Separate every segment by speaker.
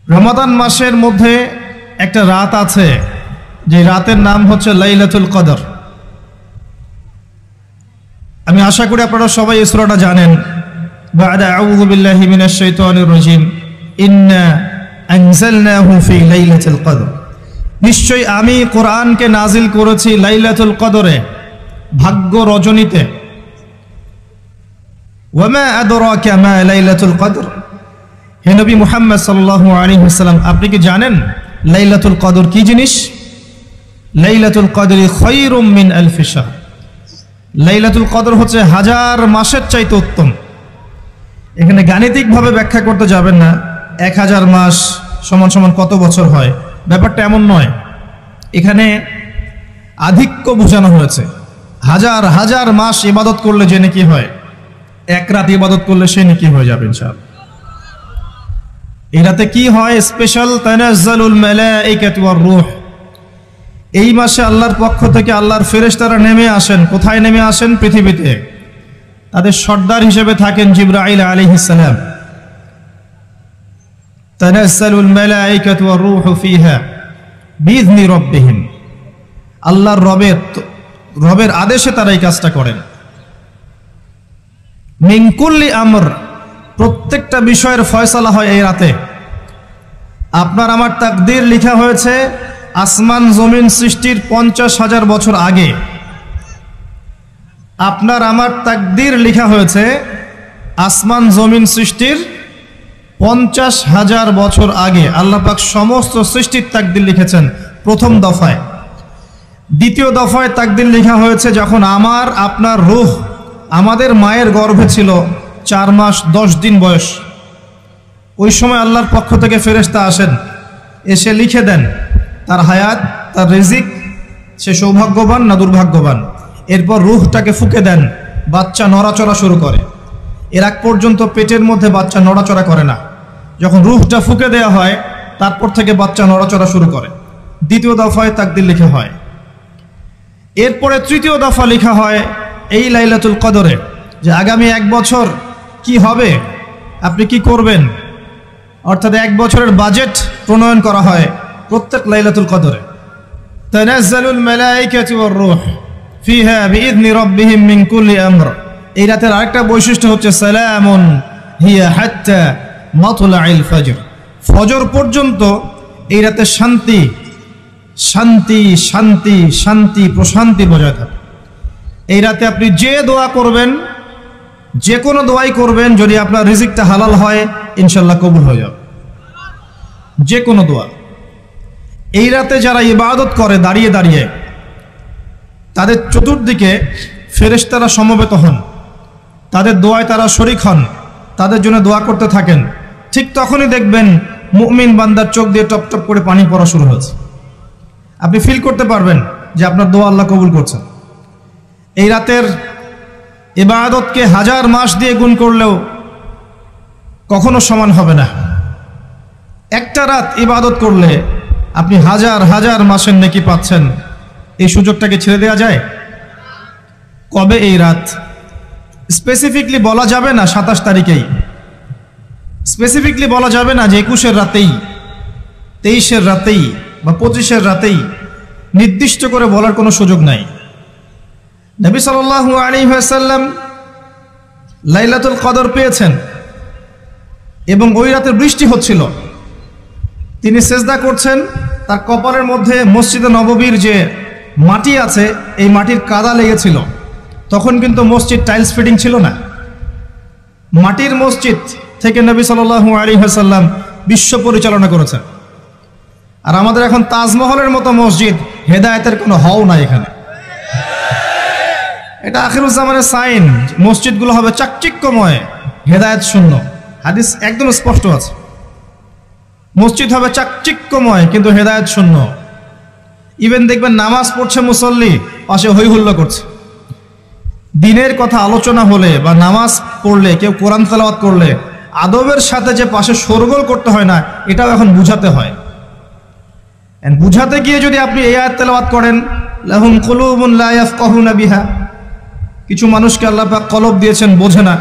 Speaker 1: রমাদান মাসের মধ্যে একটা রাত আছে, যে রাতের নাম হচ্ছে লাইলাতুল কদর। আমি আশা করি আপনারা সবাই এই সূরাটা জানেন। বা'দা আউযু বিল্লাহি মিনাশ শাইতানির রাজীম, ইন্না আনজালনাহু ফি লাইলাতুল কদর। নিশ্চয়ই আমি কোরআনকে নাজিল করেছি লাইলাতুল কদরে, ভাগ্য রজনীতে। ওয়া মা আদরাকা মা লাইলাতুল কদর। হে নবী মুহাম্মদ সাল্লাল্লাহু আলাইহি ওয়াসাল্লাম, আপনি কি জানেন লাইলাতুল কদর কি জিনিস? লাইলাতুল কদরি খায়রুম মিন আলফি শাহর। লাইলাতুল কদর হচ্ছে হাজার মাসের চাইতে উত্তম। এখানে গাণিতিকভাবে ব্যাখ্যা করতে যাবেন না 1000 মাস সমান সমান কত বছর হয়, ব্যাপারটা এমন নয়। এখানে আধিক্য বোঝানো হয়েছে। হাজার হাজার মাস ইবাদত করলে যে নেকি হয়, এক রাত ইবাদত করলে সে নেকি হয়ে যাবে ইনশাআল্লাহ। এই রাতে কি হয়? স্পেশাল তানাজ্জালুল মালাইকাতু ওয়ার রূহ। এই মাসে আল্লাহর পক্ষ থেকে আল্লাহর ফেরেশতারা নেমে আসেন। কোথায় নেমে আসেন? পৃথিবীতে। তাদের সর্দার হিসেবে থাকেন জিবরাইল আলাইহিস সালাম। তানাজ্জালুল মালাইকাতু ওয়ার রূহু ফিহা বিইذনি রাব্বিহিম। আল্লাহর রবের আদেশে তারা এই কাজটা করেন। মিন কুল্লি আমর, প্রত্যেকটা বিষয়ের ফয়সালা হয় এই রাতে। আপনার আমার তাকদীর লেখা হয়েছে আসমান জমিন সৃষ্টির 50,000 বছর আগে। আপনার আমার তাকদীর লেখা হয়েছে আসমান জমিন সৃষ্টির 50,000 বছর আগে। আল্লাহ পাক সমস্ত সৃষ্টির তাকদীর লিখেছেন প্রথম দফায়। দ্বিতীয় দফায় তাকদীর লেখা হয়েছে যখন আমার আপনার রূহ আমাদের মায়ের গর্ভে ছিল 4 মাস 10 দিন বয়স। ওই সময় আল্লাহর পক্ষ থেকে ফেরেশতা আসেন, এসে লিখে দেন তার হায়াত, তার রিজিক, সে সৌভাগ্যবান না দুর্ভাগ্যবান। এরপর রূহটাকে ফুঁকে দেন, বাচ্চা নড়াচড়া শুরু করে। এর আগ পর্যন্ত পেটের মধ্যে বাচ্চা নড়াচড়া করে না। যখন রূহটা ফুঁকে দেওয়া হয় তারপর থেকে বাচ্চা নড়াচড়া শুরু করে। দ্বিতীয় দফায় তাকদীর লেখা হয়। এরপরে তৃতীয় দফা লেখা হয় এই লাইলাতুল কদরে, যে আগামী 1 বছর কি হবে, আপনি কি করবেন। অর্থাৎ 1 বছরের বাজেট প্রণয়ন করা হয় প্রত্যেক লাইলাতুল কদরে। তানাজ্জালুল মালাইকাতু ওয়ার রূহ ফিহা বিইذনি রাব্বিহিম মিন কুল্লি আমর। এই রাতের আরেকটা বৈশিষ্ট্য হচ্ছে সালামুন হিয়া হাত্তা মাতলাইল ফজর। ফজর পর্যন্ত এই রাতে শান্তি শান্তি শান্তি শান্তি প্রশান্তি বজায় থাকে। এই রাতে আপনি যে দোয়া করবেন, যে কোনো দোয়াই করবেন, যদি আপনার রিজিকটা হালাল হয় ইনশাআল্লাহ কবুল হয়ে যাবে। যে কোনো দোয়া। এই রাতে যারা ইবাদত করে দাঁড়িয়ে দাঁড়িয়ে, তাদের চতুর্দিকে ফেরেশতারা সমবেত হন, তাদের দোয়ায় তারা শরীক হন, তাদের জন্য দোয়া করতে থাকেন। ঠিক তখনই দেখবেন মুমিন বান্দার চোখ দিয়ে টপ টপ করে পানি পড়া শুরু হয়েছে। আপনি ফিল করতে পারবেন যে আপনার দোয়া আল্লাহ কবুল করছেন। এই রাতের ইবাদতকে 1000 মাস দিয়ে গুণ করলেও কখনো সমান হবে না। একটা রাত ইবাদত করলে আপনি হাজার হাজার মাসের নেকি পাচ্ছেন। এই সুযোগটাকে ছেড়ে দেওয়া যায়? কবে এই রাত স্পেসিফিকলি বলা যাবে না, 27 তারিখেই স্পেসিফিকলি বলা যাবে না যে 21-এর রাতেই, 23-এর রাতেই বা 25-এর রাতেই, নির্দিষ্ট করে বলার কোনো সুযোগ নাই। নবী সাল্লাল্লাহু আলাইহি ওয়াসাল্লাম লাইলাতুল কদর পেয়েছেন এবং ওই রাতে বৃষ্টি হচ্ছিল। তিনি সেজদা করছেন, তার কপালের মধ্যে মসজিদে নববীর যে মাটি আছে এই মাটির কাদা লেগেছিল। তখন কিন্তু মসজিদ টাইলস ফিটিং ছিল না, মাটির মসজিদ থেকে নবী সাল্লাল্লাহু আলাইহি ওয়াসাল্লাম বিশ্ব পরিচালনা করেছেন। আর আমাদের এখন তাজমহলের মতো মসজিদ, হেদায়েতের কোনো হও নাই এখানে। এটা আখিরুজ্জামানের সাইন, মসজিদগুলো হবে চাকচিক্যময়, হেদায়েত শূন্য। হাদিস একদম স্পষ্ট আছে, মসজিদ হবে চাকচিক্যময় কিন্তু হেদায়েত শূন্য। ইভেন দেখবেন নামাজ পড়ছে মুসল্লি, পাশে হই হুল্লো করছে। দিনের কথা আলোচনা হলে বা নামাজ পড়লে, কেউ কোরআন তেলাওয়াত করলে আদবের সাথে যে পাশে শোরগোল করতে হয় না, এটাও এখন বুঝাতে হয়। বুঝাতে গিয়ে যদি আপনি এই আয়াত তেলাওয়াত করেন, লাহুম কুলুবুন লা ইয়াফকাহুনা বিহা, কিছু মানুষকে আল্লাহ পাক কলব দিয়েছেন বোঝে না।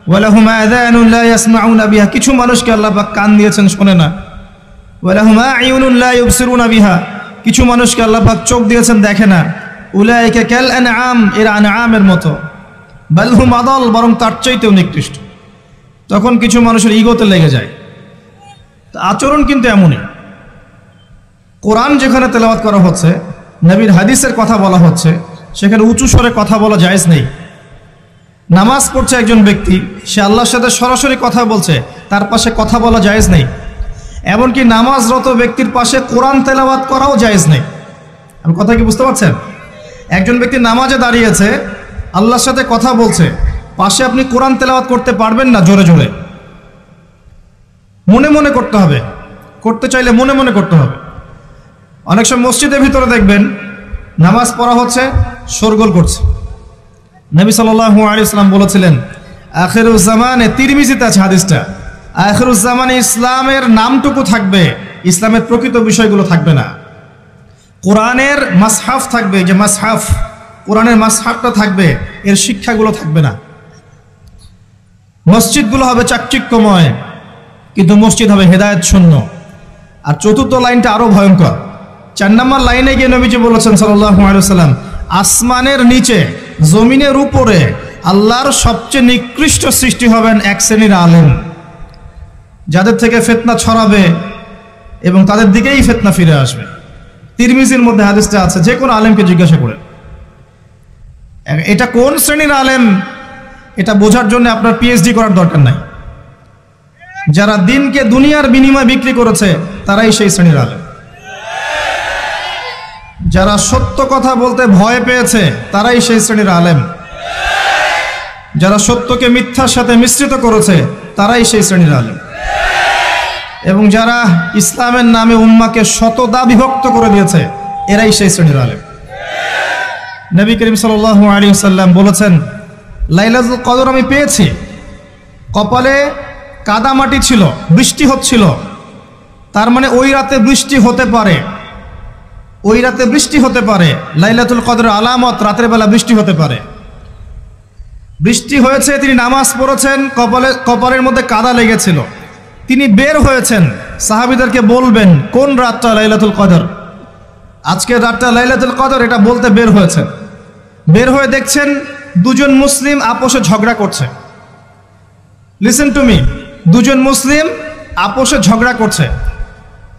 Speaker 1: ওয়া লাহুম আযানুন লা ইয়াসমাউনা বিহা, কিছু মানুষকে আল্লাহ পাক কান দিয়েছেন শোনে না। ওয়ালাহুম আ'ইউনুন লা ইউবসিরুনা বিহা, কিছু মানুষকে আল্লাহ পাক চোখ দিয়েছেন দেখে না। উলাইকা কাল আনআম, এরা আনআমের মতো। বাল হুম আদাল, বরং তার চাইতেও নিকৃষ্ট। তখন কিছু মানুষের ইগোতে লেগে যায়। আচরণ কিন্তু এমনই। কোরআন যেখানে তেলাওয়াত করা হচ্ছে, নবীর হাদিসের কথা বলা হচ্ছে, সেখানে উঁচু স্বরে কথা বলা জায়েজ নেই। নামাজ পড়ছে একজন ব্যক্তি, সে আল্লাহর সাথে সরাসরি কথা বলছে, তার পাশে কথা বলা জায়েজ নেই। এমনকি নামাজরত ব্যক্তির পাশে কোরআন তেলাওয়াত করাও জায়েজ নেই। আমি কথা কি বুঝতে পারছেন? একজন ব্যক্তি নামাজে দাঁড়িয়েছে, আল্লাহর সাথে কথা বলছে, পাশে আপনি কোরআন তেলাওয়াত করতে পারবেন না জোরে জোরে। মনে মনে করতে হবে, করতে চাইলে মনে মনে করতে হবে। অনেক সময় মসজিদের ভিতরে দেখবেন নামাজ পড়া হচ্ছে, শোরগোল করছে। নবী সাল্লাল্লাহু আলাইহি ওয়াসাল্লাম বলেছিলেন, আখিরুজ জামানে, তিরমিজিতে আছে হাদিসটা, আখিরুজ জামানে ইসলামের নামটুকু থাকবে, ইসলামের প্রকৃত বিষয়গুলো থাকবে না। কোরআনের মাসহাফ থাকবে, যে মাসহাফ, কোরআনের মাসহাফটা থাকবে, এর শিক্ষাগুলো থাকবে না। মসজিদগুলো হবে চাকচিক্যময়, কিন্তু মসজিদ হবে হেদায়েত শূন্য। আর চতুর্থ লাইনটা আরো ভয়ঙ্কর। 4 নম্বর লাইনে গিয়ে নবীজি বলেছেন সাল্লাল্লাহু আলাইহি ওয়াসাল্লাম, আসমানের নিচে জমিনের উপরে আল্লাহর সবচেয়ে নিকৃষ্ট সৃষ্টি হবেন এক শ্রেণীর আলেম, যাদের থেকে ফিতনা ছড়াবে এবং তাদের দিকেই ফিতনা ফিরে আসবে। তিরমিজির মধ্যে হাদিসটা আছে, যে কোনো আলেমকে জিজ্ঞাসা করে এটা কোন শ্রেণীর আলেম, এটা বোঝার জন্য আপনার পিএইচডি করার দরকার নাই। যারা দিনকে দুনিয়ার বিনিময়ে বিক্রি করেছে, তারাই সেই শ্রেণীর আলেম। যারা সত্য কথা বলতে ভয় পেয়েছে, তারাই সেই শ্রেণীর আলেম। যারা সত্যকে মিথ্যার সাথে মিশ্রিত করেছে, তারাই সেই শ্রেণীর আলেম। এবং যারা ইসলামের নামে উম্মাকে শতদা বিভক্ত করে দিয়েছে, এরাই সেই শ্রেণীর আলেম। নবী করিম সাল্লাল্লাহু আলাইহি ওয়াসাল্লাম বলেছেন, লাইলাতুল কদর আমি পেয়েছি, কপালে কাদামাটি ছিল, বৃষ্টি হচ্ছিল, তার মানে ওই রাতে বৃষ্টি হতে পারে, ওই রাতে বৃষ্টি হতে পারে। লাইলাতুল কদরের আলামত, রাতের বেলা বৃষ্টি হতে পারে। বৃষ্টি হয়েছে, তিনি নামাজ পড়েছেন, কপালের মধ্যে কাদা লেগেছিল, তিনি বের হয়েছেন, সাহাবীদেরকে বলবেন কোন রাতটা লাইলাতুল কদর, আজকের রাতটা লাইলাতুল কদর, এটা বলতে বের হয়েছেন। বের হয়ে দেখছেন দুজন মুসলিম আপোষে ঝগড়া করছে। লিসেন টু মি, দুজন মুসলিম আপোষে ঝগড়া করছে।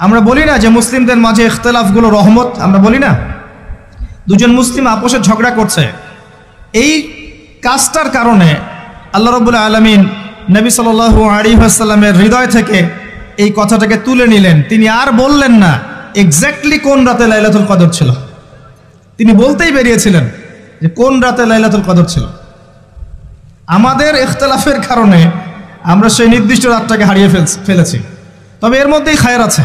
Speaker 1: আমরা বলি না যে মুসলিমদের মাঝে ইখতিলাফগুলো রহমত, আমরা বলি না? দুজন মুসলিম আপোষে ঝগড়া করছে, এই কাজটার কারণে আল্লাহ রাব্বুল আলামিন নবী সাল্লাল্লাহু আলাইহি ওয়াসাল্লামের হৃদয় থেকে এই কথাটাকে তুলে নিলেন। তিনি আর বললেন না এক্স্যাক্টলি কোন রাতে লাইলাতুল কদর ছিল, তিনি বলতেই বেরিয়েছিলেন যে কোন রাতে লাইলাতুল কদর ছিল। আমাদের ইখতিলাফের কারণে আমরা সেই নির্দিষ্ট রাতটাকে হারিয়ে ফেলেছি। তবে এর মধ্যেই খায়ের আছে,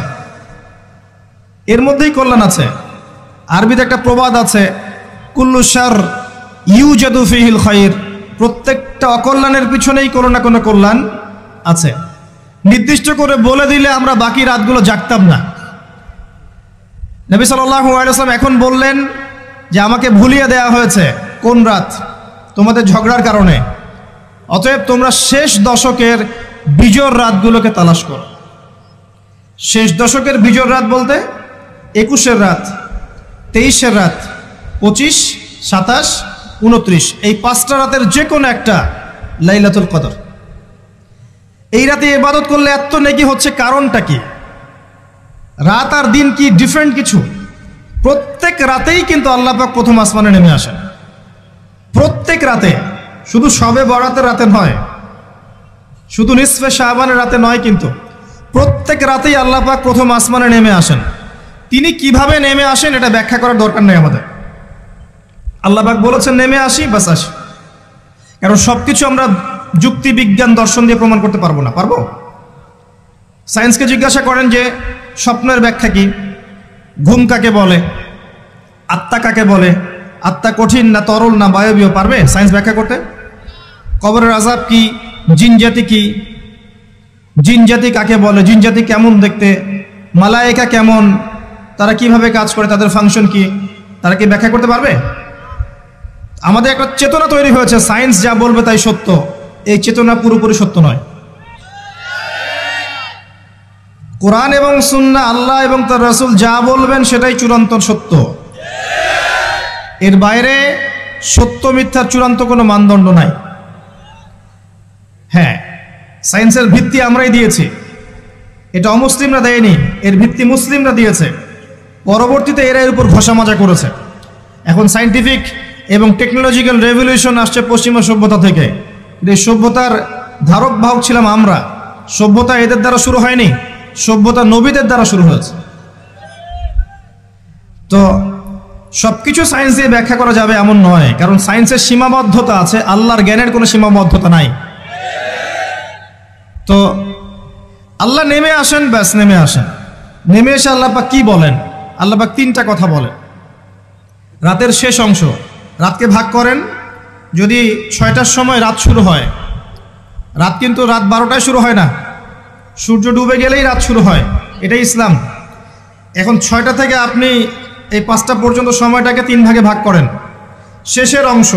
Speaker 1: এর মধ্যেই কল্যাণ আছে। আরবিতে একটা প্রবাদ আছে, কুল্লু শার ইউজাদু ফিহিল খায়র, প্রত্যেকটা অকল্যাণের পিছনেই কোনো না কোনো কল্যাণ আছে। নির্দিষ্ট করে বলে দিলে আমরা বাকি রাতগুলো জাগতাম না। নবী সাল্লাল্লাহু আলাইহি ওয়াসাল্লাম এখন বললেন যে আমাকে ভুলিয়ে দেয়া হয়েছে কোন রাত, তোমাদের ঝগড়ার কারণে। অতএব তোমরা শেষ দশকের বিজোড় রাতগুলোকে তালাশ করো। শেষ দশকের বিজোড় রাত বলতে 21-এর রাত, 23-এর রাত, 25, 27, 29, এই 5টা রাতের যে কোনো একটা লাইলাতুল কদর। এই রাতে ইবাদত করলে এত নেকি হচ্ছে, কারণটা কি? রাত আর দিন কি ডিফারেন্ট কিছু? প্রত্যেক রাতেই কিন্তু আল্লাহ পাক প্রথম আসমানে নেমে আসেন, প্রত্যেক রাতে, শুধু শবে বরাতের রাতে নয়, শুধু নিসফে শাবানের রাতে নয়, কিন্তু প্রত্যেক রাতেই আল্লাহ পাক প্রথম আসমানে নেমে আসেন। তিনি কিভাবে নেমে আসেন এটা ব্যাখ্যা করার দরকার নেই আমাদের। আল্লাহ পাক বলেছেন নেমে আসি, বাস আসি। কারণ সবকিছু আমরা যুক্তি, বিজ্ঞান, দর্শন দিয়ে প্রমাণ করতে পারবো না। পারবো? সায়েন্সকে জিজ্ঞাসা করেন যে স্বপ্নের ব্যাখ্যা কি, ঘুম কাকে বলে, আত্মা কাকে বলে, আত্মা কঠিন না তরল না বায়বীয়, পারবে সায়েন্স ব্যাখ্যা করতে? কবরের আযাব কি, জিন জাতি কি, জিন জাতি কাকে বলে, জিন জাতি কেমন দেখতে, মালায়েকা কেমন, তারা কিভাবে কাজ করে, তাদের ফাংশন কি, তারা কি ব্যাখ্যা করতে পারবে? আমাদের একটা চেতনা তৈরি হয়েছে, সায়েন্স যা বলবে তাই সত্য। এই চেতনা পুরোপুরি সত্য নয়। কোরআন এবং সুন্নাহ, আল্লাহ এবং তার রাসূল যা বলবেন সেটাই চূড়ান্ত সত্য। এর বাইরে সত্য মিথ্যার চূড়ান্ত কোনো মানদণ্ড নাই। হ্যাঁ, সায়েন্সের ভিত্তি আমরাই দিয়েছি, এটা অমুসলিমরা দেয়নি, এর ভিত্তি মুসলিমরা দিয়েছে। পরবর্তীতে এরা এর উপর ঘষা মাজা করেছে। এখন সায়েন্টিফিক এবং টেকনোলজিক্যাল রেভলিউশন আসছে পশ্চিমা সভ্যতা থেকে। এই সভ্যতার ধারক বাহক ছিলাম আমরা। সভ্যতা এদের দ্বারা শুরু হয়নি, সভ্যতা নবীদের দ্বারা শুরু হয়েছে। তো সবকিছু সায়েন্স দিয়ে ব্যাখ্যা করা যাবে এমন নয়, কারণ সায়েন্সের সীমাবদ্ধতা আছে, আল্লাহর জ্ঞানের কোনো সীমাবদ্ধতা নাই। তো আল্লাহ নেমে আসেন, ব্যাস নেমে আসেন। নেমে এসে আল্লাহ পাক কি বলেন? আল্লাহ পাক তিনটা কথা বলেন। রাতের শেষ অংশ, রাতকে ভাগ করেন। যদি 6টার সময় রাত শুরু হয়, রাত কিন্তু রাত 12টায় শুরু হয় না, সূর্য ডুবে গেলেই রাত শুরু হয়, এটাই ইসলাম। এখন 6টা থেকে আপনি এই 5টা পর্যন্ত সময়টাকে 3 ভাগে ভাগ করেন। শেষের অংশ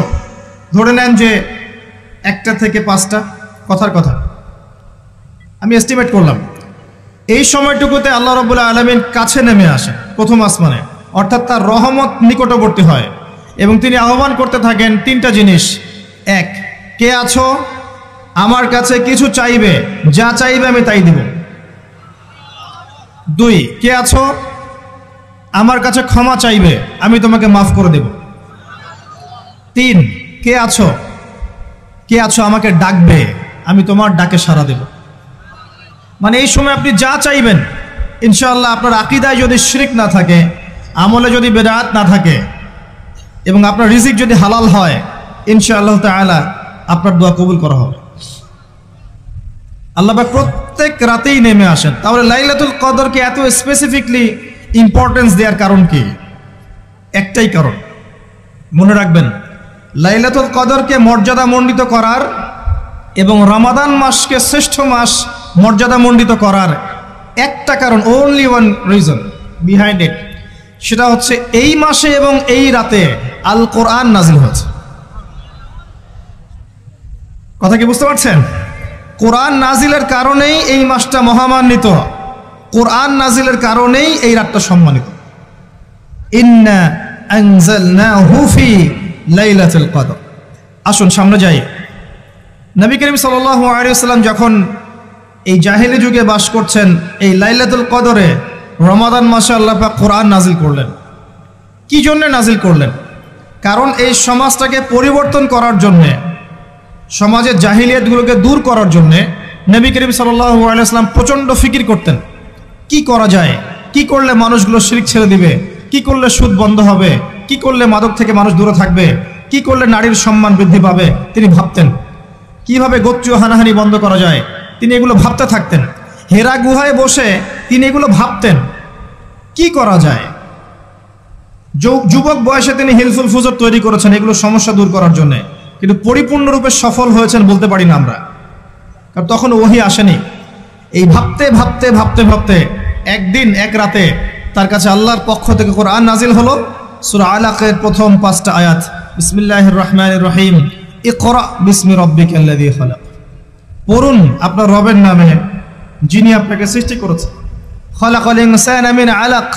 Speaker 1: ধরে নেন যে 1টা থেকে 5টা, কথার কথা আমি এস্টিমেট করলাম। এই সময়টুকুতে আল্লাহ রাব্বুল আলামিন কাছে নেমে আসেন প্রথম আসমানে, অর্থাৎ তার রহমত নিকটবর্তী হয় এবং তিনি আহ্বান করতে থাকেন 3টা জিনিস। 1, কে আছো? আমার কাছে কিছু চাইবে, যা চাইবে আমি তাই দিব। 2, কে আছো? আমার কাছে ক্ষমা চাইবে, আমি তোমাকে মাফ করে দেব। 3, কে আছো? কে আছো আমাকে ডাকবে, আমি তোমার ডাকে সাড়া দেব। মানে এই সময় আপনি যা চাইবেন ইনশাআল্লাহ, আপনার আকীদায় যদি শিরক না থাকে, আমলে যদি বেদাত না থাকে এবং আপনার রিজিক যদি হালাল হয়, ইনশাআল্লাহ তাআলা আপনার দোয়া কবুল করা হবে। আল্লাহ পাক প্রত্যেক রাতেই নেমে আসেন। তাহলে লাইলাতুল কদরকে এত স্পেসিফিকলি ইম্পর্টেন্স দেওয়ার কারণ কি? একটাই কারণ, মনে রাখবেন, লাইলাতুল কদরকে মর্যাদামণ্ডিত করার এবং রমাদান মাসকে শ্রেষ্ঠ মাস মর্যাদামণ্ডিত করার একটা কারণ, only one reason behind it, সেটা হচ্ছে এই মাসে এবং এই রাতে আল কোরআন নাজিল হয়েছে। কথা কি বুঝতে পারছেন? কোরআন নাজিলের কারণেই এই মাসটা মহামান্বিত, কোরআন নাজিলের কারণেই এই রাতটা সম্মানিত। ইন্না আনজালনাহু ফি লাইলাতুল কদর। আসুন সামনে যাই। নবী করিম সাল্লাল্লাহু আলাইহি ওয়াসাল্লাম যখন এই জাহেলি যুগে বাস করছেন, এই লাইলাতুল কদরে রমাদান মাসে আল্লাহ পাক কোরআন নাজিল করলেন। কি জন্য নাজিল করলেন? কারণ এই সমাজটাকে পরিবর্তন করার জন্যে, সমাজের জাহিলিয়াতগুলোকে দূর করার জন্যে নবী করিম সাল্লাল্লাহু আলাইহি ওয়াসাল্লাম প্রচণ্ড ফিকির করতেন। কি করা যায়, কি করলে মানুষগুলো শিরক ছেড়ে দিবে, কি করলে সুদ বন্ধ হবে, কি করলে মাদক থেকে মানুষ দূরে থাকবে, কি করলে নারীর সম্মান বৃদ্ধি পাবে। তিনি ভাবতেন কিভাবে গোত্রীয় হানাহানি বন্ধ করা যায়, তিনি এগুলো ভাবতে থাকতেন। হেরা গুহায় বসে তিনি এগুলো ভাবতেন কি করা যায়। যুবক বয়সে তিনি হিলফুল ফুজর তৈরি করেছেন এগুলো সমস্যা দূর করার জন্য, কিন্তু পরিপূর্ণরূপে সফল হয়েছেন বলতে পারি না আমরা, কারণ তখন ওহী আসেনি। এই ভাবতে ভাবতে ভাবতে ভাবতে একদিন এক রাতে তার কাছে আল্লাহর পক্ষ থেকে কোরআন নাজিল হলো। সূরা আলাকের প্রথম 5টা আয়াত, বিসমিল্লাহির রহমানির রহিম, ইকরা বিসমি রাব্বিকাল্লাযী খালাক। পড়ুন আপনার রবের নামে যিনি আপনাকে সৃষ্টি করেছেন। খালাকাল ইনসানা মিন আলাক,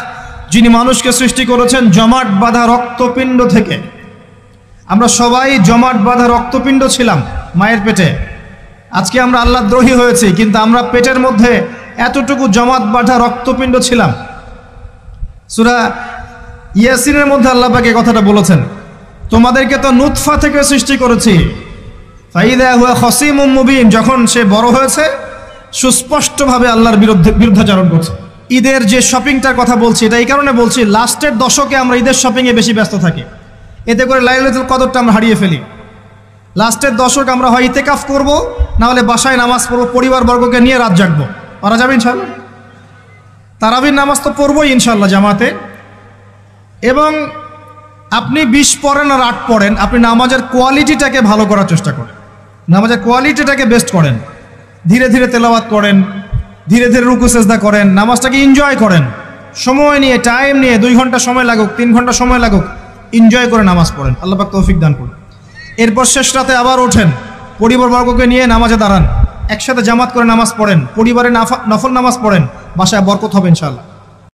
Speaker 1: যিনি মানুষকে সৃষ্টি করেছেন জমাট বাঁধা রক্তপিণ্ড থেকে। আমরা সবাই জমাট বাঁধা রক্তপিণ্ড ছিলাম মায়ের পেটে। আজকে আমরা আল্লাহ দ্রোহী হয়েছি, কিন্তু আমরা পেটের মধ্যে এতটুকু জমাট বাঁধা রক্তপিণ্ড ছিলাম। সূরা ইয়াসিনের মধ্যে আল্লাহ পাক এই কথাটা বলেছেন, তোমাদেরকে তো নুতফা থেকে সৃষ্টি করেছি, ফাইদা হুয়া খসিমুম মুবিন, যখন সে বড় হয়েছে সুস্পষ্টভাবে আল্লাহর বিরুদ্ধাচরণ করছে। ঈদের যে শপিংটার কথা বলছি, এটা এই কারণে বলছি, লাস্টের দশকে আমরা ঈদের শপিংয়ে বেশি ব্যস্ত থাকি, এতে করে লাইলাতুল কদরটা আমরা হারিয়ে ফেলি। লাস্টের দশক আমরা হয় ইতেকাফ করব, না হলে বাসায় নামাজ পড়বো, পরিবারবর্গকে নিয়ে রাত জাগবো। পারা যাবে ইনশাল্লাহ? তারাবির নামাজ তো পড়বোই ইনশাল্লাহ জামাতে। এবং আপনি 20 পড়েন আর 8 পড়েন, আপনি নামাজের কোয়ালিটিটাকে ভালো করার চেষ্টা করেন, নামাজের কোয়ালিটিটাকে বেস্ট করেন, ধীরে ধীরে তেলাওয়াত করেন, ধীরে ধীরে রুকু সেজদা করেন, নামাজটাকে এনজয় করেন, সময় নিয়ে, টাইম নিয়ে, 2 ঘন্টা সময় লাগুক, 3 ঘন্টা সময় লাগুক, এনজয় করে নামাজ পড়েন। আল্লাহ পাক তৌফিক দান করুন। এরপর শেষ রাতে আবার ওঠেন, পরিবারবর্গকে নিয়ে নামাজে দাঁড়ান, একসাথে জামাত করে নামাজ পড়েন, পরিবারে নফল নামাজ পড়েন, বাসায় বরকত হবে ইনশাআল্লাহ।